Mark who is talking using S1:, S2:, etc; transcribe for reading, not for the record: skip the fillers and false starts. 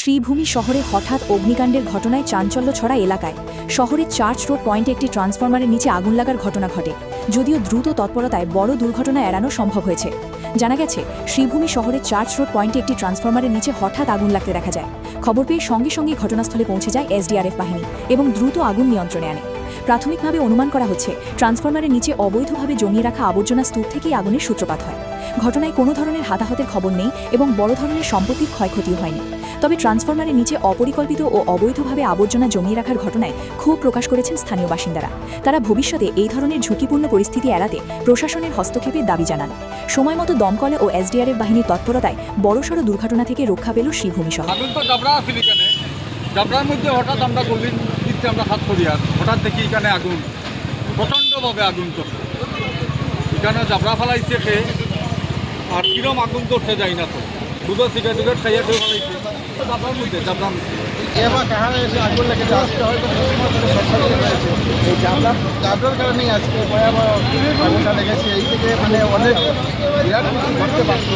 S1: শ্রীভূমি শহরে হঠাৎ অগ্নিকাণ্ডের ঘটনায় চাঞ্চল্য ছড়া এলাকায় শহরের চার্চ রোড পয়েন্টে একটি ট্রান্সফরমারের নিচে আগুন লাগার ঘটনা ঘটে। যদিও দ্রুত তৎপরতায় বড় দুর্ঘটনা এড়ানো সম্ভব হয়েছে। জানা গেছে, শ্রীভূমি শহরের চার্চ রোড পয়েন্টে একটি ট্রান্সফরমারের নিচে হঠাৎ আগুন লাগতে দেখা যায়। খবর পেয়ে সঙ্গে সঙ্গে ঘটনাস্থলে পৌঁছে যায় এসডিআরএফ বাহিনী এবং দ্রুত আগুন নিয়ন্ত্রণে আনে। প্রাথমিকভাবে অনুমান করা হচ্ছে, ট্রান্সফরমারের নিচে অবৈধভাবে জমিয়ে রাখা আবর্জনা স্তূপ থেকেই আগুনের সূত্রপাত হয়। ঘটনায় কোনো ধরনের হাতাহতের খবর নেই এবং বড় ধরনের সম্পত্তির ক্ষয়ক্ষতিও হয়নি। তবে ট্রান্সফরমারের নিচে অপরিকল্পিত ও অবৈধভাবে আবর্জনা জমিয়ে রাখার ঘটনায় ক্ষোভ প্রকাশ করেছেন স্থানীয় বাসিন্দারা। তারা ভবিষ্যতে এই ধরনের ঝুঁকিপূর্ণ পরিস্থিতি এড়াতে প্রশাসনের হস্তক্ষেপের দাবি জানান। সময়মতো দমকল ও এসডিআরএফ বাহিনীর তৎপরতায় বড়সড় দুর্ঘটনা থেকে রক্ষা পেল শ্রীভূমি শহর।
S2: জাবরার মধ্যে হঠাৎ আমরা গলির দিতে আমরা হাত করি আর হঠাৎ দেখি এখানে আগুন, প্রচণ্ডভাবে আগুন চলছে। এখানে জাবরা ফেলাইছে সে, আর কিরম আগুন ধরতে যাই না তো, দুটো সিগারেট খাইয়া কেউ ফেলাইছে জাবরার মধ্যে।
S3: এবার কাহারে এসে আগুন লেগেছে, আজকে হয়তো এই জাবরার কারণেই আজকে ভয়াবহ আগুনটা লেগেছে। এই থেকে মানে অনেক বিরাট কিছু ঘটতে পারত।